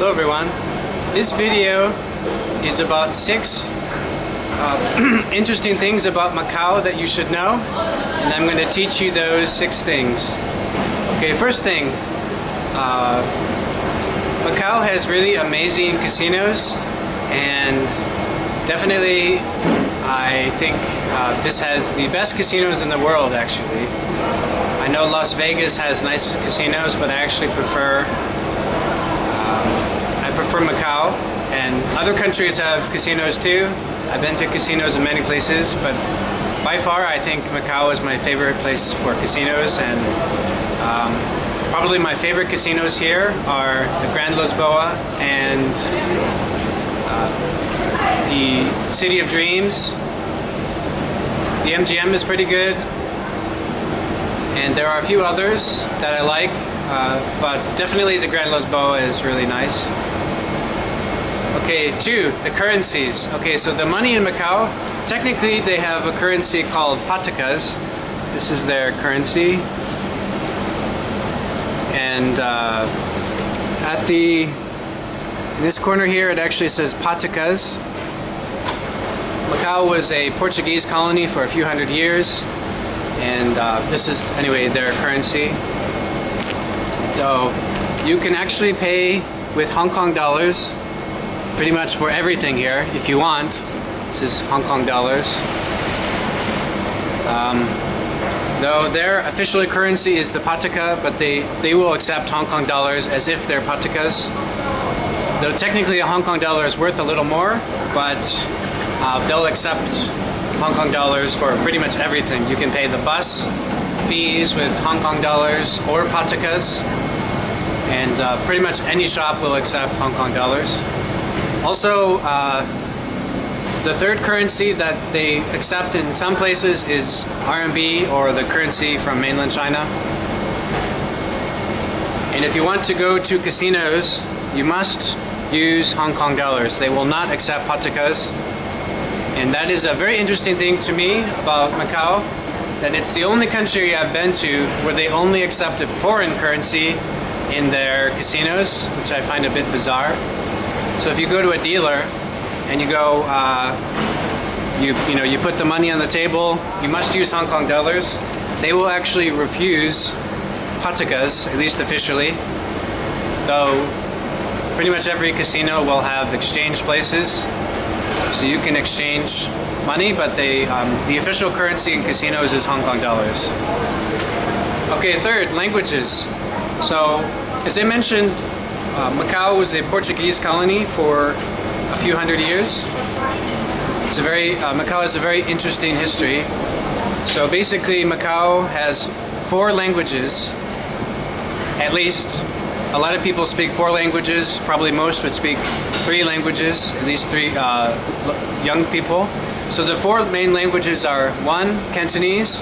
Hello everyone. This video is about 6 interesting things about Macau that you should know, and I'm going to teach you those 6 things. Okay, first thing, Macau has really amazing casinos, and definitely I think this has the best casinos in the world actually. I know Las Vegas has nice casinos, but I actually prefer Macau, and other countries have casinos too. I've been to casinos in many places, but by far I think Macau is my favorite place for casinos, and probably my favorite casinos here are the Grand Lisboa and the City of Dreams. The MGM is pretty good, and there are a few others that I like, but definitely the Grand Lisboa is really nice. Okay, 2, the currencies. Okay, so the money in Macau, technically they have a currency called patakas. This is their currency. And in this corner here, it actually says patakas. Macau was a Portuguese colony for a few hundred years, and this is, anyway, their currency. So you can actually pay with Hong Kong dollars pretty much for everything here if you want. This is Hong Kong dollars. Though their official currency is the pataka, but they will accept Hong Kong dollars as if they're patakas. Though technically a Hong Kong dollar is worth a little more, but they'll accept Hong Kong dollars for pretty much everything. You can pay the bus fees with Hong Kong dollars or patakas, and pretty much any shop will accept Hong Kong dollars. Also, the third currency that they accept in some places is RMB, or the currency from mainland China. And if you want to go to casinos, you must use Hong Kong dollars. They will not accept patakas. And that is a very interesting thing to me about Macau, that it's the only country I've been to where they only accept a foreign currency in their casinos, which I find a bit bizarre. So if you go to a dealer and you go, you put the money on the table, you must use Hong Kong dollars. They will actually refuse patakas, at least officially. Though pretty much every casino will have exchange places, so you can exchange money, but the official currency in casinos is Hong Kong dollars. Okay, third, languages. So as I mentioned, Macau was a Portuguese colony for a few hundred years. Macau has a very interesting history. So basically Macau has 4 languages, at least. A lot of people speak 4 languages, probably most would speak 3 languages, at least 3 young people. So the 4 main languages are 1, Cantonese,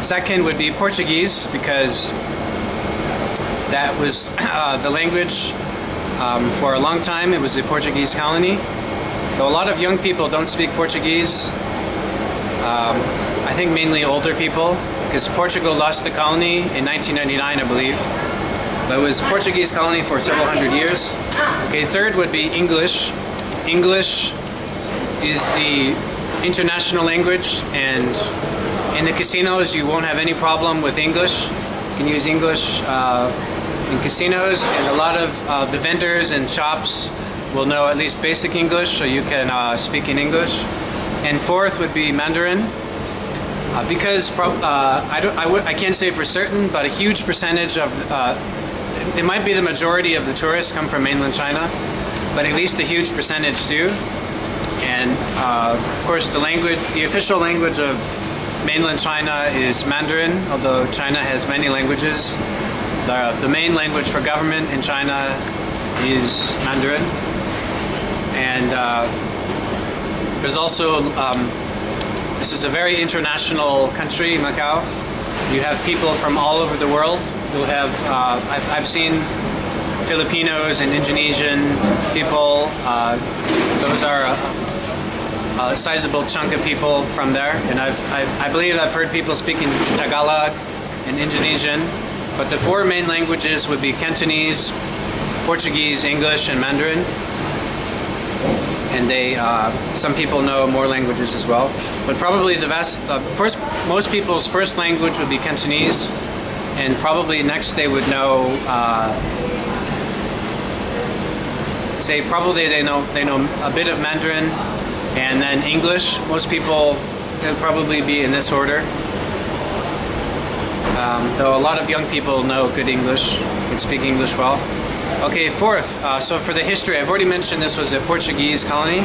second would be Portuguese, because that was the language for a long time. It was a Portuguese colony. So a lot of young people don't speak Portuguese. I think mainly older people, because Portugal lost the colony in 1999, I believe. But it was a Portuguese colony for several hundred years. Okay, third would be English. English is the international language, and in the casinos you won't have any problem with English. You can use English in casinos, and a lot of the vendors and shops will know at least basic English, so you can speak in English. And fourth would be Mandarin, because I can't say for certain, but a huge percentage of it might be the majority of the tourists come from mainland China, but at least a huge percentage do. And of course the official language of mainland China is Mandarin, although China has many languages. The main language for government in China is Mandarin. And there's also, this is a very international country, Macau. You have people from all over the world. You'll have, I've seen Filipinos and Indonesian people. Those are a sizable chunk of people from there, and I believe I've heard people speaking Tagalog and Indonesian, but the 4 main languages would be Cantonese, Portuguese, English, and Mandarin. And some people know more languages as well. But probably most people's first language would be Cantonese, and probably next they would know. Probably they know a bit of Mandarin, and then English. Most people, it would probably be in this order. Though a lot of young people know good English, can speak English well. Okay, fourth, so for the history, I've already mentioned this was a Portuguese colony,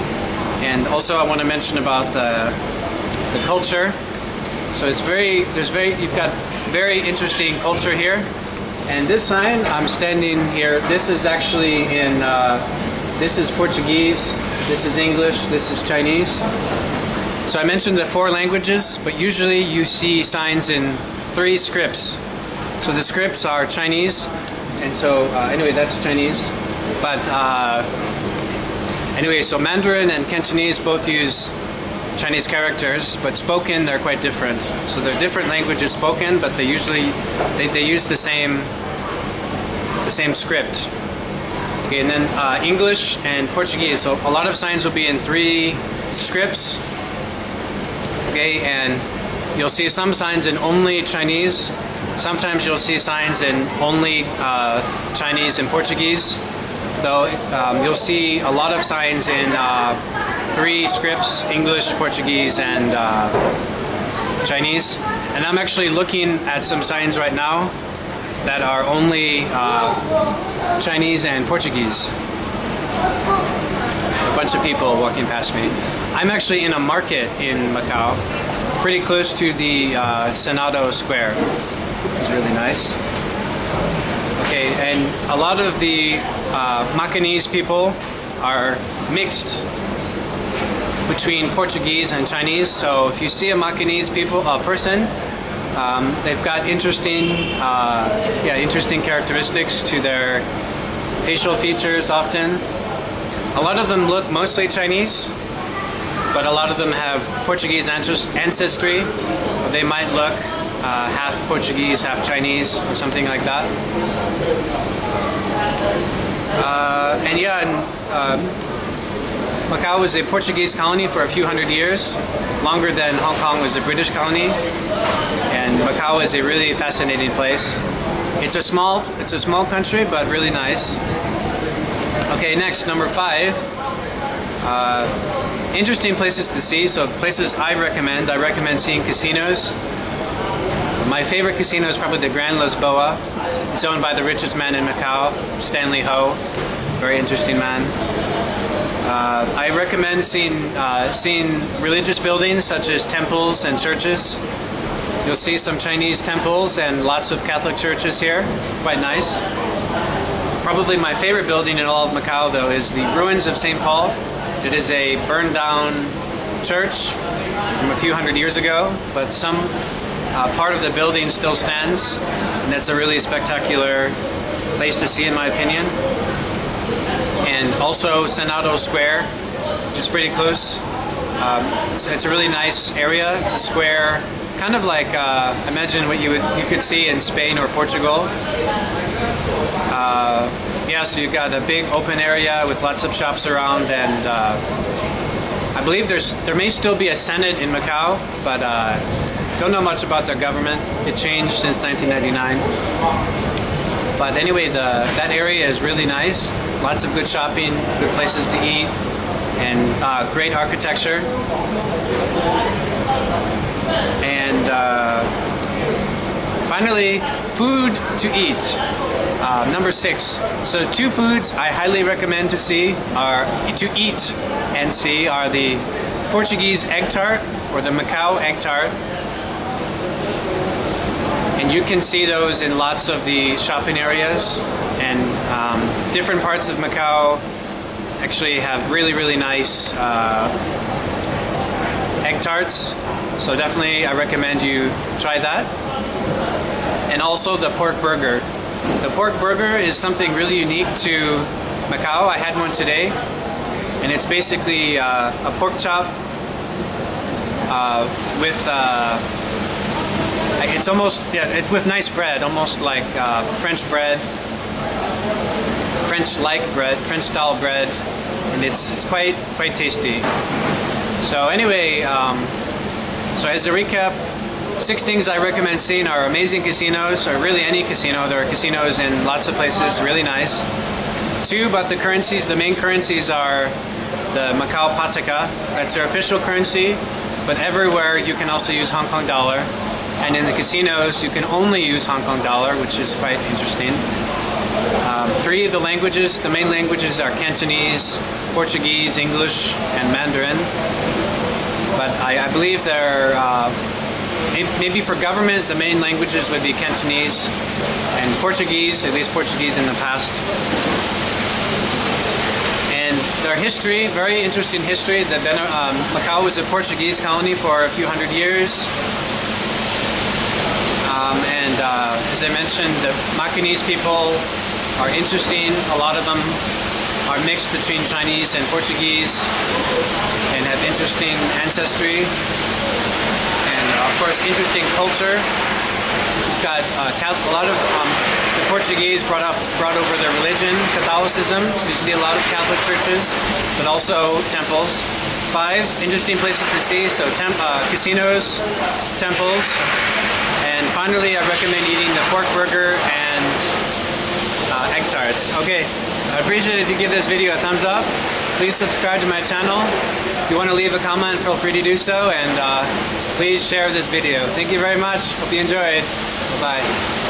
and also I want to mention about the culture. So you've got very interesting culture here. And this sign, I'm standing here, this is actually this is Portuguese, this is English, this is Chinese. So I mentioned the 4 languages, but usually you see signs in 3 scripts. So the scripts are Chinese, and so anyway, that's Chinese. But anyway, so Mandarin and Cantonese both use Chinese characters, but spoken they're quite different. So they're different languages spoken, but they usually they use the same script. Okay, and then English and Portuguese. So a lot of signs will be in 3 scripts. Okay, and you'll see some signs in only Chinese. Sometimes you'll see signs in only Chinese and Portuguese. Though you'll see a lot of signs in 3 scripts: English, Portuguese, and Chinese. And I'm actually looking at some signs right now that are only Chinese and Portuguese. A bunch of people walking past me. I'm actually in a market in Macau, pretty close to the Senado Square. It's really nice. Okay, and a lot of the Macanese people are mixed between Portuguese and Chinese. So if you see a Macanese person, they've got interesting characteristics to their facial features often. A lot of them look mostly Chinese, but a lot of them have Portuguese ancestry. They might look half Portuguese, half Chinese, or something like that. Macau was a Portuguese colony for a few hundred years, longer than Hong Kong was a British colony. And Macau is a really fascinating place. It's a small country, but really nice. Okay, next, number 5. Interesting places to see. So places I recommend seeing casinos. My favorite casino is probably the Grand Lisboa. It's owned by the richest man in Macau, Stanley Ho. Very interesting man. I recommend seeing religious buildings such as temples and churches. You'll see some Chinese temples and lots of Catholic churches here. Quite nice. Probably my favorite building in all of Macau, though, is the ruins of St. Paul. It is a burned down church from a few hundred years ago, but some part of the building still stands, and that's a really spectacular place to see, in my opinion. And also Senado Square, which is pretty close. It's a really nice area. It's a square, kind of like imagine what you could see in Spain or Portugal. So you've got a big open area with lots of shops around, and I believe there may still be a Senate in Macau, but don't know much about their government. It changed since 1999. But anyway, that area is really nice. Lots of good shopping, good places to eat, and great architecture. And finally, food to eat. Number 6. So 2 foods I highly recommend to eat and see are the Portuguese egg tart or the Macau egg tart. And you can see those in lots of the shopping areas, and different parts of Macau actually have really, really nice egg tarts. So definitely I recommend you try that. And also the pork burger. The pork burger is something really unique to Macau. I had one today, and it's basically a pork chop with it's almost it's with nice bread, almost like French French-like bread, French-style bread, and it's quite tasty. So anyway, so as a recap, 6 things I recommend seeing are amazing casinos, or really any casino. There are casinos in lots of places, really nice. 2, about the currencies. The main currencies are the Macau Pataka, that's their official currency, but everywhere you can also use Hong Kong dollar. And in the casinos, you can only use Hong Kong dollar, which is quite interesting. 3, the languages. The main languages are Cantonese, Portuguese, English, and Mandarin. But I believe they're, maybe for government, the main languages would be Cantonese and Portuguese, at least Portuguese in the past. And their history, very interesting history. Macau was a Portuguese colony for a few hundred years. As I mentioned, the Macanese people are interesting. A lot of them are mixed between Chinese and Portuguese and have interesting ancestry and of course interesting culture. We've got a lot of the Portuguese brought over their religion, Catholicism, so you see a lot of Catholic churches, but also temples. 5, interesting places to see, so casinos, temples, and finally I recommend eating the pork burger and egg tarts. Okay, I appreciate it if you give this video a thumbs up. Please subscribe to my channel. If you want to leave a comment, feel free to do so, and please share this video. Thank you very much. Hope you enjoyed. Bye-bye.